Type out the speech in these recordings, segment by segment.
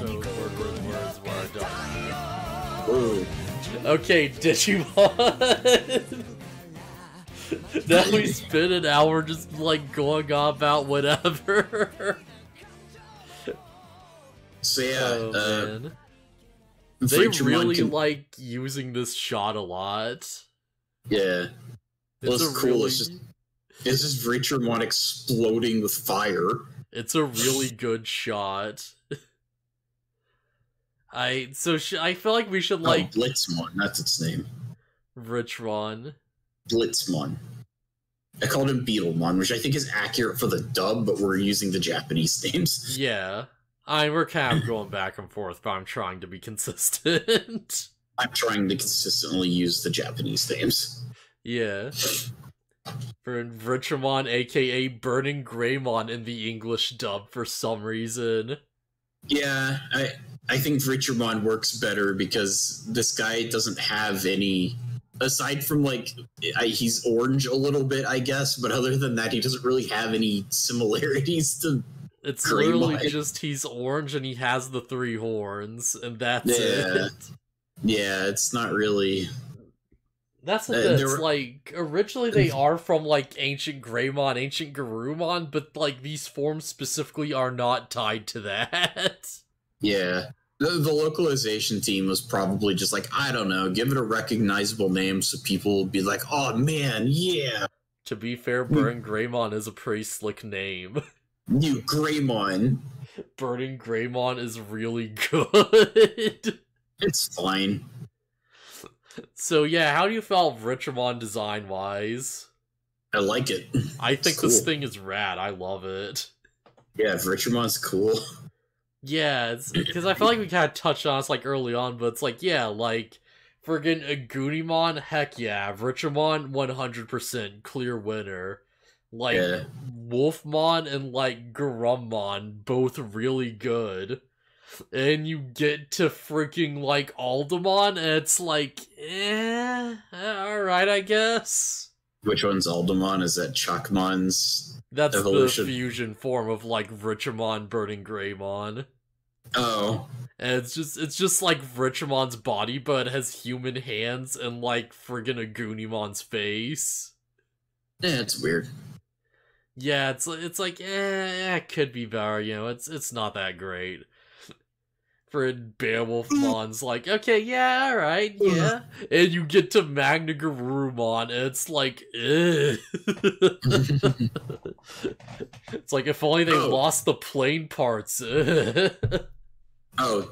episode where words were done. Ooh. Okay, Digimon. Now we spent an hour just like going on about whatever. So yeah, man. They really like using this shot a lot. Yeah. Well, it's cool. Really... It's just Vritramon exploding with fire. It's a really good shot. I feel like we should like Blitzmon, that's its name. Vritramon. Blitzmon. I called him Beetlemon, which I think is accurate for the dub, but we're using the Japanese names. Yeah. We're kind of going back and forth, but I'm trying to be consistent. I'm trying to consistently use the Japanese names. Yeah. For Vritramon, aka Burning Greymon in the English dub for some reason. Yeah, I think Vritramon works better because this guy doesn't have any... Aside from, like, he's orange a little bit, I guess, but other than that, he doesn't really have any similarities to It's Greymon. literally just he's orange and he has the 3 horns, and that's it. Yeah, it's not really... That's the thing, it's like, originally they are from, like, Ancient Greymon, Ancient Garurumon, but, like, these forms specifically are not tied to that. Yeah. The localization team was probably just like, I don't know, give it a recognizable name so people will be like, oh man, yeah! To be fair, Burning Greymon is a pretty slick name. New Greymon! Burning Greymon is really good! It's fine. So yeah, how do you feel Vritramon design-wise? I like it. I think this thing is rad, I love it. Yeah, Vritramon's cool. Yeah, because I feel like we kind of touched on this like early on, but it's like, yeah, like, friggin' Agunimon, heck yeah, Vritramon, 100% clear winner. Like, yeah. Wolfmon and, like, Grottomon, both really good. And you get to freaking, like, Aldemon, and it's like, alright, I guess. Which one's Aldemon? Is that Chalkmon's That's evolution? The fusion form of, like, Vritramon, Burning Greymon. Oh. And it's just like Vritramon's body, but it has human hands and, like, friggin' Agunimon's face. Yeah, it's weird. Yeah, it's like, it could be better, you know, it's not that great. For Beowulfmon's like, okay, yeah, alright, yeah. And you get to Magna Garurumon, and it's like, It's like, if only they lost the plane parts. Oh,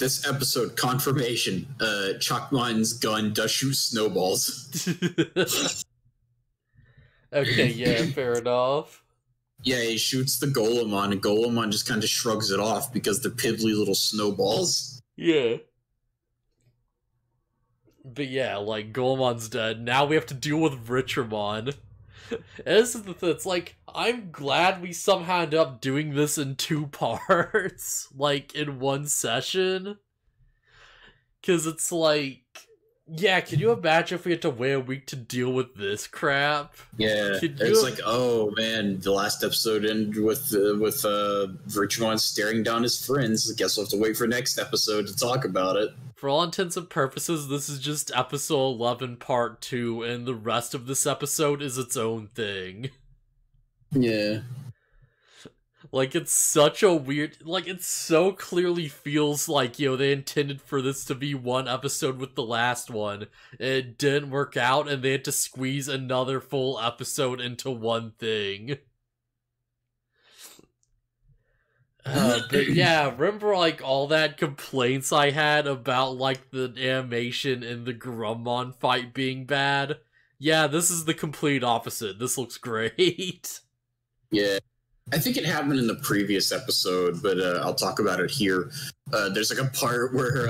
this episode, confirmation. Chalkmon's gun does shoot snowballs. Okay, yeah, fair enough. Yeah, he shoots the Golemon, and Golemon just kind of shrugs it off because they're piddly little snowballs. Yeah. But yeah, like, Golemon's dead. Now we have to deal with Vritramon. And this is the thing, it's like, I'm glad we somehow ended up doing this in 2 parts. Like, in 1 session. Because it's like... Yeah, can you imagine if we had to wait a week to deal with this crap? Yeah, it's like, oh man, the last episode ended with Vritramon staring down his friends. I guess we'll have to wait for next episode to talk about it. For all intents and purposes, this is just episode 11 part 2, and the rest of this episode is its own thing. Yeah. Like, it's such a weird... Like, it so clearly feels like, you know, they intended for this to be 1 episode with the last one. It didn't work out, and they had to squeeze another full episode into 1 thing. But yeah, remember, like, all that complaints I had about, like, the animation in the Grottomon fight being bad? Yeah, this is the complete opposite. This looks great. Yeah. I think it happened in the previous episode, but I'll talk about it here. There's like a part where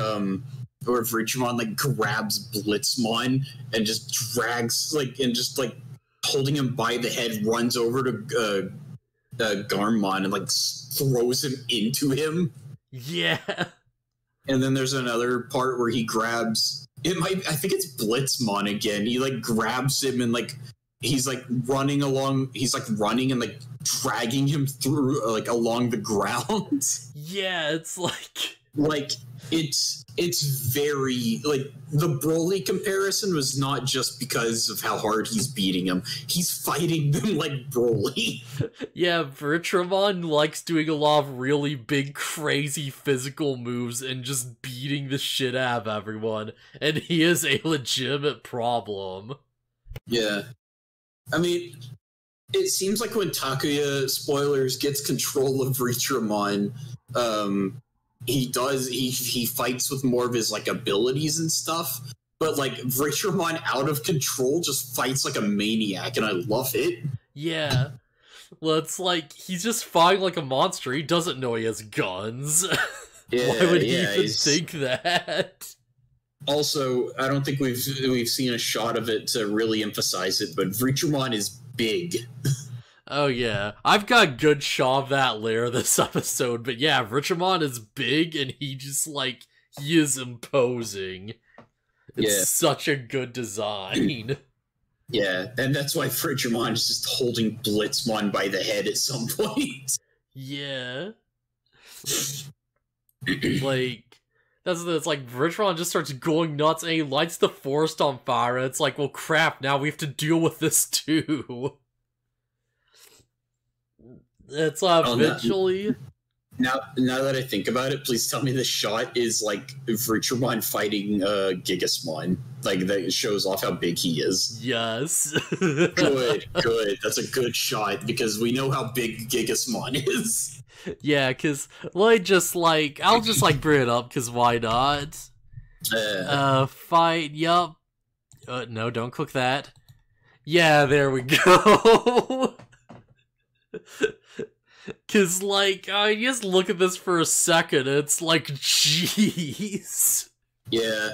Vritramon like grabs Blitzmon and just drags and just holding him by the head, runs over to Garmon and like throws him into him. Yeah. And then there's another part where he grabs I think it's Blitzmon again. He like grabs him and like he's like running along. He's like running and like dragging him through like along the ground. Yeah, it's like like it's very like the Broly comparison was not just because of how hard he's beating him. He's fighting them like Broly. Yeah, Vritramon likes doing a lot of really big, crazy physical moves and just beating the shit out of everyone, and he is a legitimate problem. Yeah. I mean, it seems like when Takuya, spoilers, gets control of Vritramon, he fights with more of his like abilities and stuff, but like Vritramon out of control just fights like a maniac, and I love it. Yeah. Well, it's like, he's just fighting like a monster, he doesn't know he has guns. Yeah, Why would he even think that? Also, I don't think we've seen a shot of it to really emphasize it, but Vritramon is big. Oh yeah, I've got a good shot of that later this episode, but yeah, Vritramon is big and he just like, he is imposing. It's such a good design. Yeah, and that's why Vritramon is just holding Blitzmon by the head at some point. Yeah. Like, it's like Vritramon just starts going nuts and he lights the forest on fire, and it's like, well crap, now we have to deal with this too. It's eventually... Now that I think about it, please tell me the shot is like Vritramon fighting Gigasmon. Like, that shows off how big he is. Yes. Good. That's a good shot, because we know how big Gigasmon is. Yeah, because, I'll just bring it up, because why not? Fight, yup. No, don't click that. Yeah, there we go. Cause, like, I just look at this for a second, and it's like, jeez. Yeah,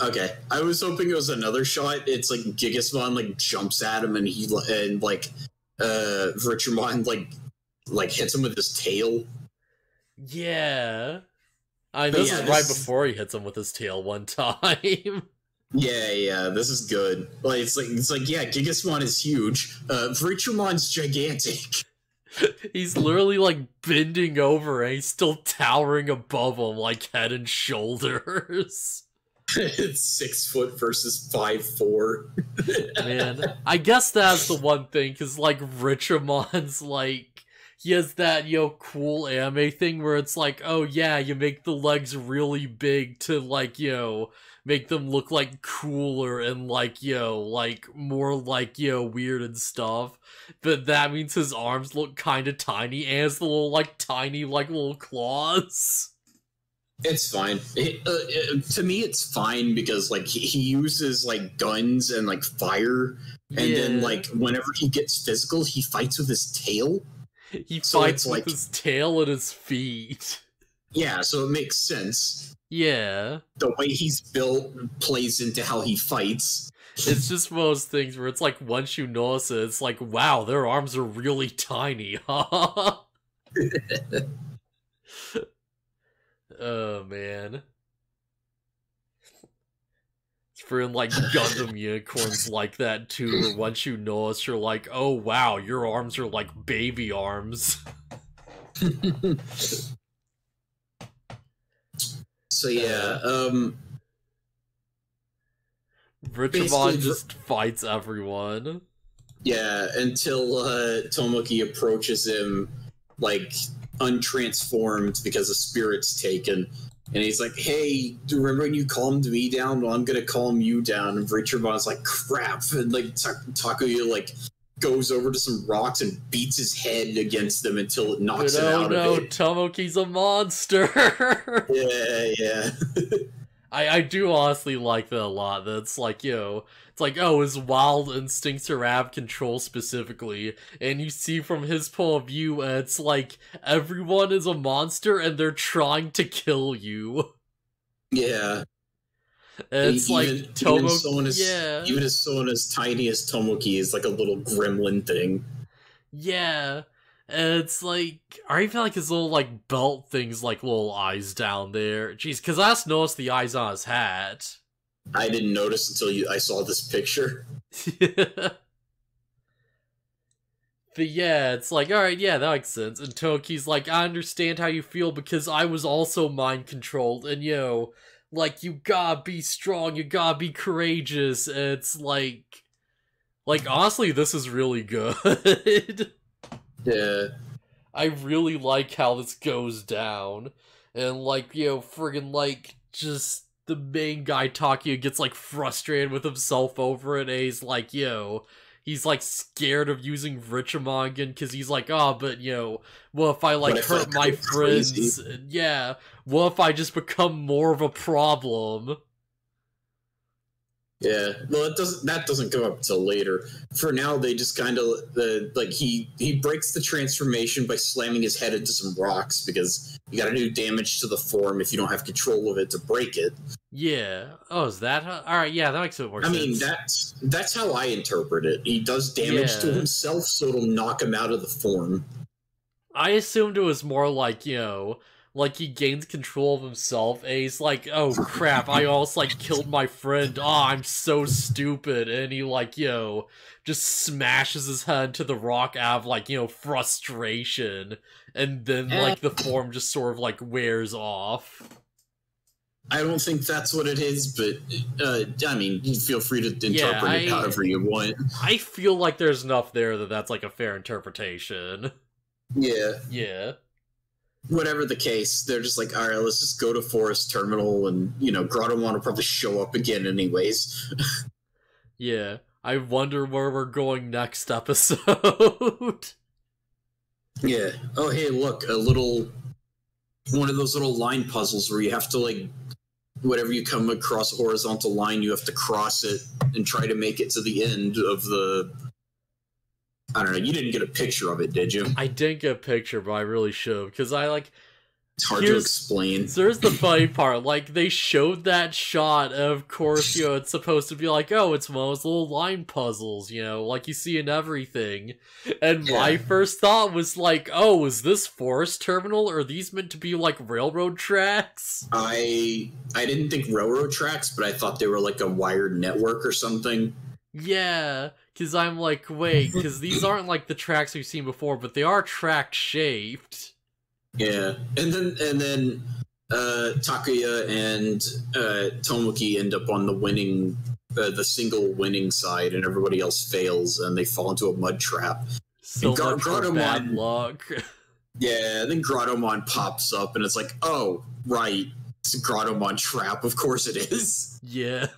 okay. I was hoping it was another shot. It's like Gigasmon, like, jumps at him, and Vritramon, like, hits him with his tail. Yeah. I mean, right before he hits him with his tail one time. Yeah, this is good. Like, it's like, yeah, Gigasmon is huge. Vritramon's gigantic. He's literally, like, bending over and he's still towering above him, like, head and shoulders. It's 6 foot versus 5'4". Man, I guess that's the one thing, because, like, Vritramon's, like, he has that, cool anime thing where it's like, oh yeah, you make the legs really big to, like, make them look, like, cooler and, like, like, more, like, weird and stuff. But that means his arms look kind of tiny, and has the little, like, tiny, like, little claws. It's fine. To me, it's fine, because, like, he uses, like, guns and, like, fire, and then, like, whenever he gets physical, he fights with his tail. He fights with his tail and his feet. Yeah, so it makes sense. Yeah. The way he's built plays into how he fights. It's just one of those things where it's like, once you notice it, it's like, wow, their arms are really tiny, huh? Oh, man. It's for, like, Gundam unicorns like that, too, where once you notice, you're like, oh, wow, your arms are like baby arms. So, yeah, Vritramon just fights everyone. Yeah, until Tomoki approaches him, like, untransformed because the spirit's taken. And he's like, hey, do you remember when you calmed me down? Well, I'm gonna calm you down. And Vritramon's like, crap. And, like, Takuya, like, goes over to some rocks and beats his head against them until it knocks him out of it. Tomoki's a monster! Yeah. I do honestly like that a lot. That's like, it's like, oh, his wild instincts are out of control specifically, and you see from his point of view, it's like, everyone is a monster and they're trying to kill you. Yeah. And it's like, Tomoki, even as someone as tiny as Tomoki is like a little gremlin thing. Yeah. And it's like, I even like his little, like, belt things, like, little eyes down there. Jeez, because I just noticed the eyes on his hat. I didn't notice until I saw this picture. yeah, it's like, alright, yeah, that makes sense. And Toki's like, I understand how you feel because I was also mind controlled, and like, you gotta be strong, you gotta be courageous. And it's like, honestly, this is really good. Yeah. I really like how this goes down. And, like, friggin', like, just the main guy, Takia, gets, like, frustrated with himself over it, and he's like, he's, like, scared of using Vritramon again, because he's like, oh, but, well, if I, like, hurt my friends, yeah, what if I just become more of a problem? Yeah, well, that doesn't come up until later. For now, they just kind of like he breaks the transformation by slamming his head into some rocks because you got to do damage to the form if you don't have control of it to break it. Yeah. Oh, is that how? All right. Yeah, that makes it more sense. I mean, that's how I interpret it. He does damage to himself, so it'll knock him out of the form. I assumed it was more like like he gains control of himself, and he's like, oh crap, I almost, like, killed my friend, I'm so stupid, and he, like, just smashes his head into the rock out of, like, frustration, and then, like, the form just sort of, like, wears off. I don't think that's what it is, but, I mean, you feel free to interpret it however you want. I feel like there's enough there that's, like, a fair interpretation. Yeah. Yeah. Whatever the case, they're just like, all right, let's just go to Forest Terminal, and, Grottomon will probably show up again anyways. Yeah. I wonder where we're going next episode. Yeah. Oh, hey, look, one of those little line puzzles where you have to, like, whenever you come across a horizontal line, you have to cross it and try to make it to the end of the... I don't know, you didn't get a picture of it, did you? I didn't get a picture, but I really should, because it's hard to explain. There's the funny part, like, they showed that shot, and of course, it's supposed to be like, oh, it's one of those little line puzzles, like you see in everything. And my first thought was like, oh, is this Forest Terminal, or are these meant to be, like, railroad tracks? I didn't think railroad tracks, but I thought they were like a wired network or something. Yeah, because I'm like, wait, because these aren't like the tracks we've seen before, but they are track-shaped. Yeah, and then Takuya and Tomoki end up on the winning, the single winning side, and everybody else fails, and they fall into a mud trap. So much for bad luck. Yeah, then Grottomon pops up, and it's like, oh, right, it's a Grottomon trap, of course it is. Yeah.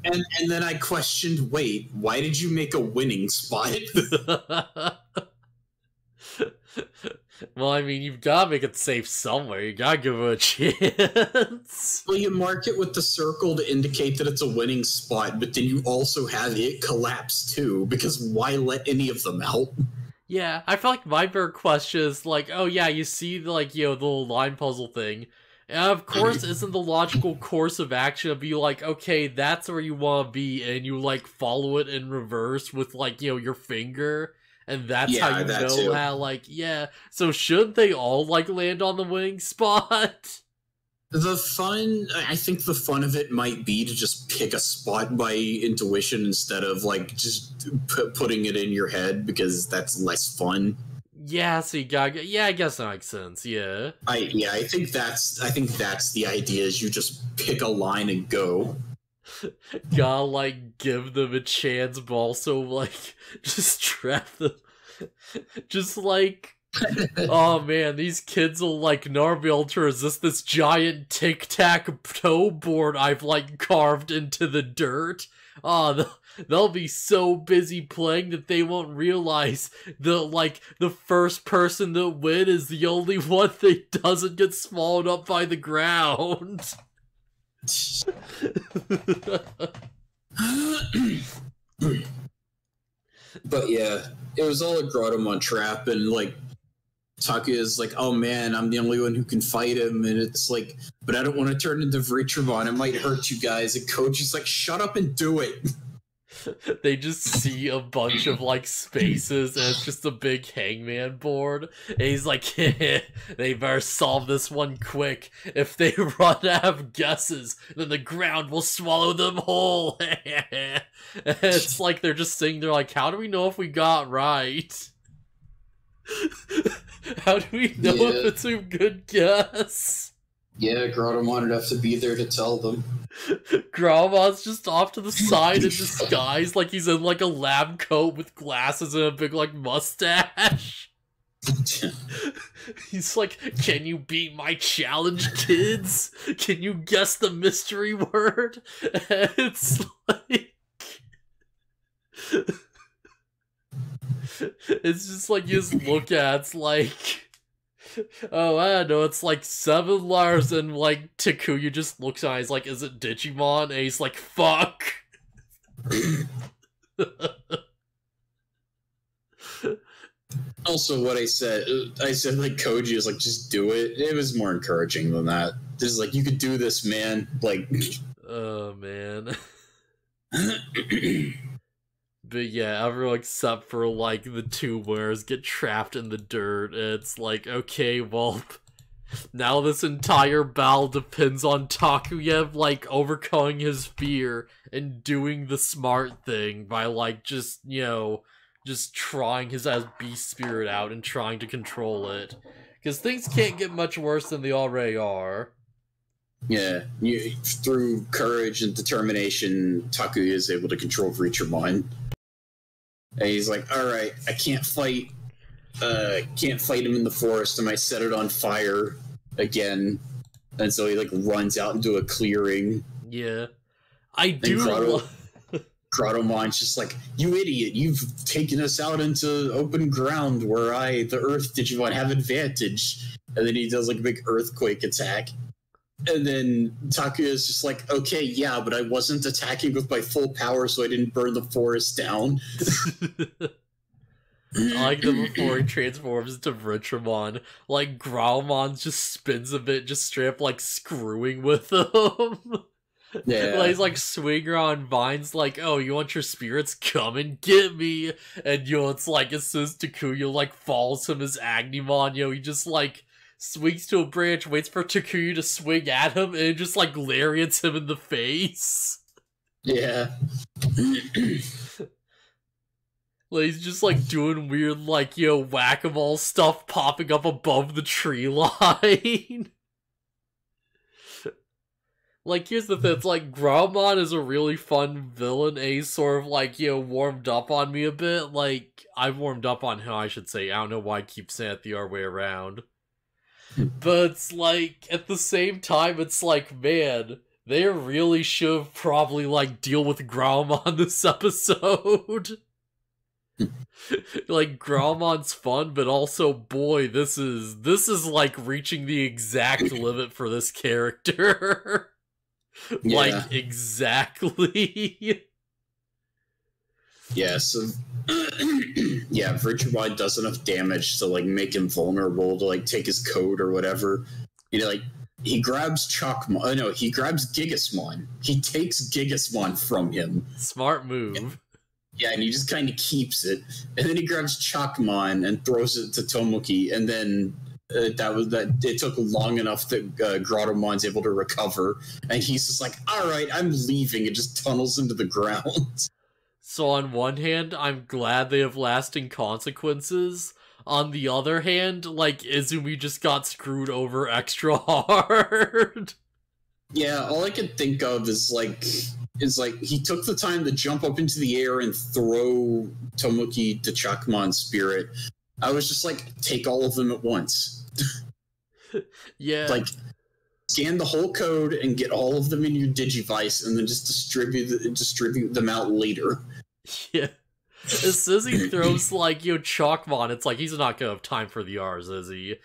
And then I questioned, wait, why did you make a winning spot? Well, I mean, you've got to make it safe somewhere. You got to give it a chance. Well, you mark it with the circle to indicate that it's a winning spot, but then you also have it collapse too, because why let any of them out? Yeah, I feel like my bigger question is like, oh yeah, you see the, like, the little line puzzle thing. And of course, isn't the logical course of action to be like, okay, that's where you want to be, and you, like, follow it in reverse with, like, your finger, and that's how you know how, like, yeah. So shouldn't they all, like, land on the winning spot? I think the fun of it might be to just pick a spot by intuition instead of, like, just putting it in your head, because that's less fun. Yeah, so you got. Yeah, I guess that makes sense. Yeah. I think that's the idea. Is you just pick a line and go. Gotta, like, give them a chance, but also, like, just trap them. Just like, oh man, these kids will, like, never be able to resist this giant tic-tac-toe board I've, like, carved into the dirt. Oh, they'll be so busy playing that they won't realize that, the first person that wins is the only one that doesn't get swallowed up by the ground. But yeah, it was all a Grottomon trap, and, like, Takuya is like, oh man, I'm the only one who can fight him, and it's like, but I don't want to turn into Vritramon, it might hurt you guys, and Koji's like, shut up and do it. They just see a bunch of, like, spaces, and it's just a big hangman board, and he's like, they better solve this one quick. If they run out of guesses, then the ground will swallow them whole. And it's like they're just sitting there like, how do we know if we got right? How do we know if it's a good guess? Yeah, Grottomon would have to be there to tell them. Grottomon's just off to the side in disguise, like he's in like a lab coat with glasses and a big like mustache. He's like, "Can you beat my challenge, kids? Can you guess the mystery word?" And it's like, it's just like you just look at, it's like, oh, I don't know, it's like 7 letters, and like Takuya just looks at it, he's like, "Is it Digimon?" And he's like, "Fuck." Also, what I said like Koji is like, just do it. It was more encouraging than that. Just like, you could do this, man. Like, oh man. But yeah, everyone except for like the 2 winners get trapped in the dirt. It's like, okay, well, now this entire battle depends on Takuya like overcoming his fear and doing the smart thing by like just, you know, just trying his beast spirit out and trying to control it. Because things can't get much worse than they already are. Yeah, through courage and determination, Takuya is able to control Vritramon. And he's like, "Alright, I can't fight him in the forest, I might set it on fire again." And so he like runs out into a clearing. Yeah. I do Grottomon's just like, "You idiot, you've taken us out into open ground where the Earth Digimon have advantage." And then he does like a big earthquake attack. And then Takuya is just like, "Okay, yeah, but I wasn't attacking with my full power, so I didn't burn the forest down." I like that before he transforms into Vritramon, like, Grottomon just spins a bit, just straight up, like, screwing with him. Yeah. Like, he's, like, swinging around vines, like, "Oh, you want your spirits? Come and get me!" And, you know, it's like, as soon as Takuya, like, falls from his Agnimon, you know, he just, like, swings to a branch, waits for Takuya to swing at him, and just, like, lariats him in the face. Yeah. Like, he's just, like, doing weird, like, you know, whack-a-mole stuff popping up above the tree line. Like, here's the thing, it's like, Grottomon is a really fun villain, and he's sort of, like, you know, warmed up on me a bit. Like, I've warmed up on him, I should say. I don't know why I keep saying it the other way around. But it's like, at the same time, it's like, man, they really should have probably, like, deal with Grottomon this episode. Like, Grottomon's fun, but also, boy, this is like reaching the exact limit for this character. Yeah. Like, exactly. Yeah, so yeah, Vritramon does enough damage to like make him vulnerable to like take his code or whatever. You know, like he grabs Chalkmon. No, he grabs Gigasmon. He takes Gigasmon from him. Smart move. Yeah, and he just kind of keeps it, and then he grabs Chalkmon and throws it to Tomoki, and then that. It took long enough that Grottomon's able to recover, and he's just like, "All right, I'm leaving," and just tunnels into the ground. So on one hand, I'm glad they have lasting consequences. On the other hand, like, Izumi just got screwed over extra hard. Yeah, all I could think of is like he took the time to jump up into the air and throw Tomoki to Chalkmon's spirit. I was just like, take all of them at once. Yeah. Like, scan the whole code and get all of them in your Digivice, and then just distribute them out later. Yeah. As soon as he throws, like, you know, Chalkmon, it's like, he's not gonna have time for the R's, is he?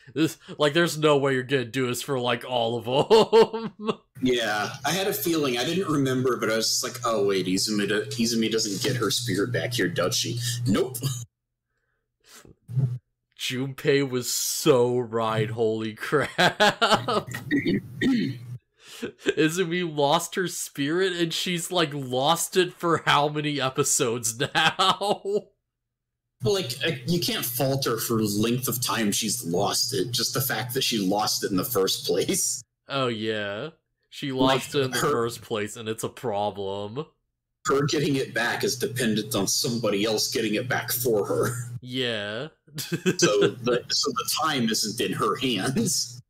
Like, there's no way you're gonna do this for, like, all of them. Yeah, I had a feeling. I didn't remember, but I was just like, oh, wait, Izumi doesn't get her spirit back here, does she? Nope. Junpei was so right, holy crap. Izumi lost her spirit, and she's, like, lost it for how many episodes now? Well, like, you can't fault her for length of time she's lost it, just the fact that she lost it in the first place. Oh, yeah. She lost it in the first place, and it's a problem. Her getting it back is dependent on somebody else getting it back for her. Yeah. So the time isn't in her hands.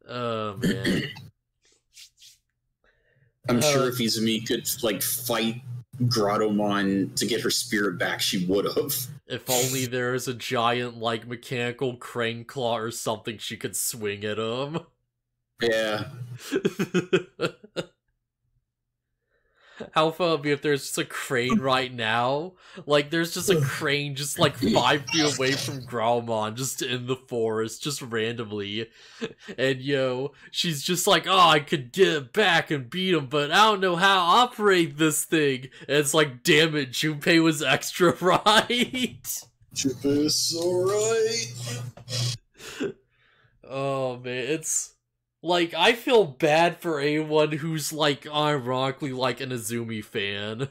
Oh man. I'm sure if Izumi could like fight Grottomon to get her spirit back, she would have. If only there was a giant like mechanical crane claw or something she could swing at him. Yeah. How fun would it be if there's just a crane right now? Like, there's just a crane just like 5 feet away from Grottomon, just in the forest, just randomly. And she's just like, oh, I could get it back and beat him, but I don't know how to operate this thing. And it's like, damn it, Junpei was extra right. Junpei is so right. Oh man, it's... Like, I feel bad for anyone who's, like, ironically, like, an Izumi fan.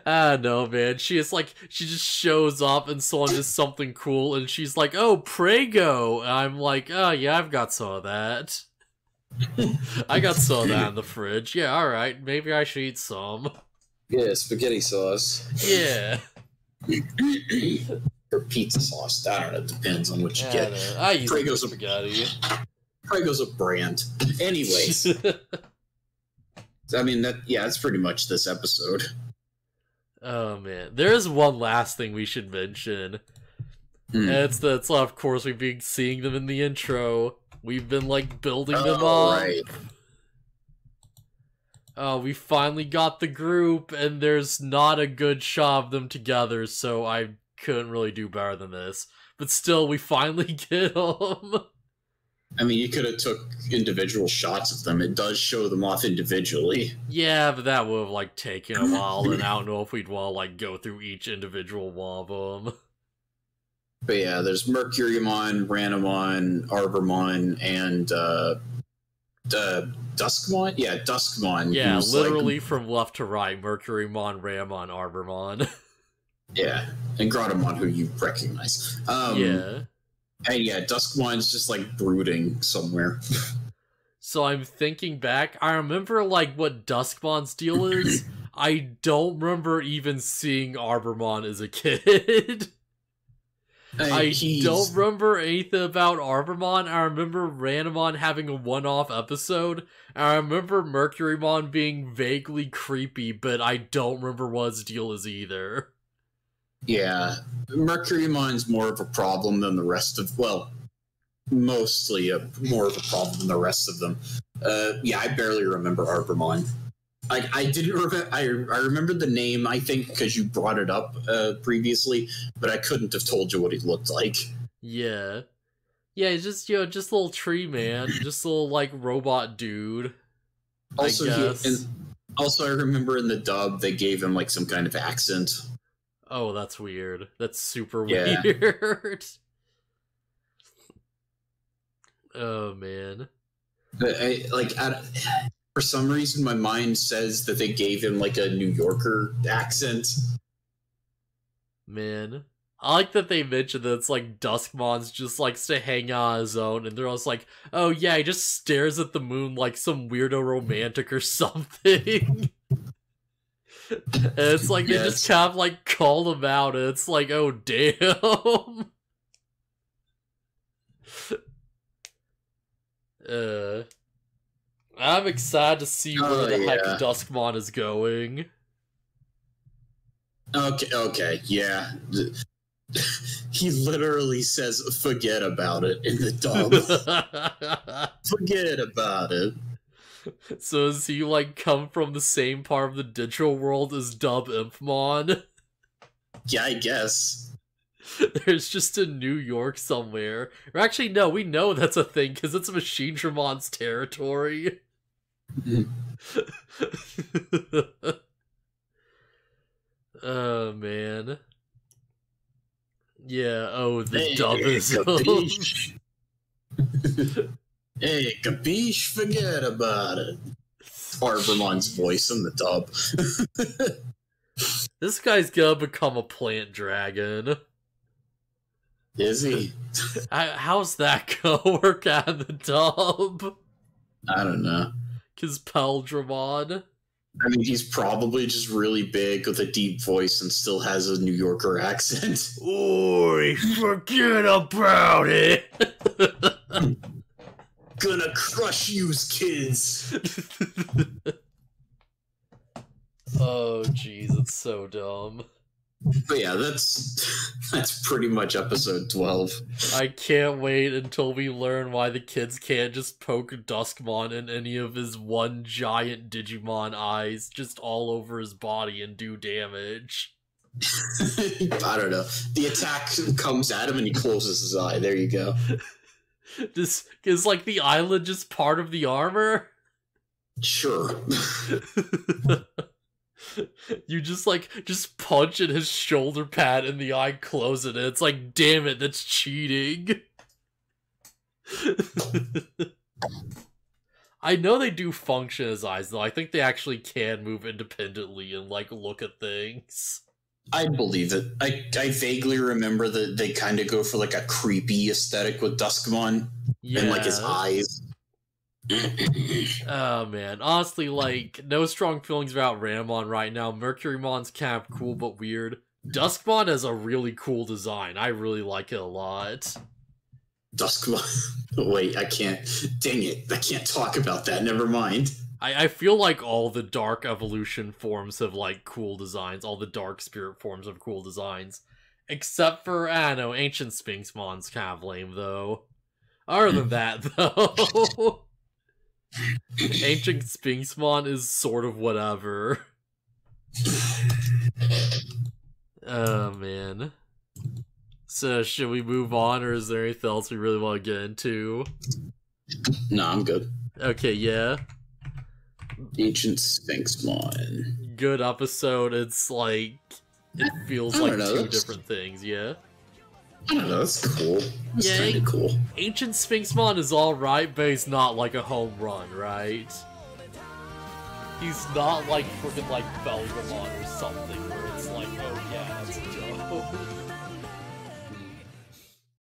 I don't know, man. She just shows up and someone does something cool, and she's like, oh, Prego! And I'm like, oh, yeah, I've got some of that. I got some of that in the fridge. Yeah, alright, maybe I should eat some. Yeah, spaghetti sauce. Yeah. Or pizza sauce. I don't know. It depends on what you get. I use Prego's spaghetti. Prego's a brand. Anyways. I mean, that's pretty much this episode. Oh, man. There is one last thing we should mention. And it's of course, we've been seeing them in the intro. We've been, like, building them up. Right. Oh, we finally got the group, and there's not a good shot of them together, so I couldn't really do better than this. But still, we finally get them. I mean, you could have took individual shots of them. It does show them off individually. Yeah, but that would have, like, taken a while, and I don't know if we'd want to, like, go through each individual one of them. But yeah, there's Mercurymon, Ranamon, Arbormon, and, Duskmon? Yeah, Duskmon. Yeah, literally like... from left to right. Mercurymon, Ranamon, Arbormon. Yeah, and Grottomon, who you recognize. Yeah. And yeah, Duskmon's just like brooding somewhere. So I'm thinking back, I remember like what Duskmon's deal is. I don't remember even seeing Arbormon as a kid. I don't remember anything about Arbormon. I remember Ranamon having a one-off episode. And I remember Mercurymon being vaguely creepy, but I don't remember what his deal is either. Yeah, Mercurymon's more of a problem than the rest of, well, mostly more of a problem than the rest of them. Yeah, I barely remember Arbormon. I didn't remember, I remembered the name, I think, because you brought it up previously, but I couldn't have told you what he looked like. Yeah. Yeah, he's just, just a little tree man, just a little, like, robot dude. Also, I remember in the dub, they gave him, like, some kind of accent. Oh, that's weird. That's super weird. Oh, man. For some reason, my mind says that they gave him, like, a New Yorker accent. Man. I like that they mentioned that it's, like, Duskmon's just likes to hang out on his own, and they're always like, oh, yeah, he just stares at the moon like some weirdo romantic or something. And it's like, they just kind of, like, called him out, and it's like, oh, damn. I'm excited to see where the heck Duskmon is going. Okay, yeah. He literally says, forget about it in the dub. Forget about it. So does he, like, come from the same part of the digital world as Dub Impmon? Yeah, I guess. There's just a New York somewhere. Or actually, no, we know that's a thing, because it's Machinedramon's territory. Oh, man. Yeah, oh, the dubism. Hey, capiche? Forget about it. Arbormon's voice in the dub. This guy's gonna become a plant dragon. Is he? How's that gonna work out in the dub? I don't know. Cause Peldramon. I mean, he's probably just really big with a deep voice and still has a New Yorker accent. Oi, forget about it! Gonna crush yous, kids! Oh, jeez, it's so dumb. But yeah, that's pretty much episode 12. I can't wait until we learn why the kids can't just poke Duskmon in any of his one giant Digimon eyes just all over his body and do damage. I don't know. The attack comes at him and he closes his eye. There you go. Just is like the eyelid just part of the armor? Sure. You just punch in his shoulder pad and the eye close it. It's like, damn it, that's cheating. I know they do function as eyes though. I think they actually can move independently and like look at things. I believe it. I vaguely remember that they kind of go for like a creepy aesthetic with Duskmon and like his eyes. Oh man, honestly, like, no strong feelings about Ranmon right now. Mercurymon's kind of cool but weird. Duskmon has a really cool design. I really like it a lot. Duskmon. Wait, I can't. Dang it. I can't talk about that. Never mind. I feel like all the Dark Evolution forms have, like, cool designs. All the Dark Spirit forms have cool designs. Except for, I don't know, Ancient Sphinxmon's kind of lame, though. Other than that, though... Ancient Sphinxmon is sort of whatever. Oh, man. So, should we move on, or is there anything else we really want to get into? No, I'm good. Okay, yeah. Ancient Sphinxmon. Good episode. It's like... It feels like two different things, yeah? I don't know, that's cool. That's kind of cool. Ancient Sphinxmon is alright, but he's not like a home run, right? He's not like freaking like Belgramon or something, where it's like, oh yeah, that's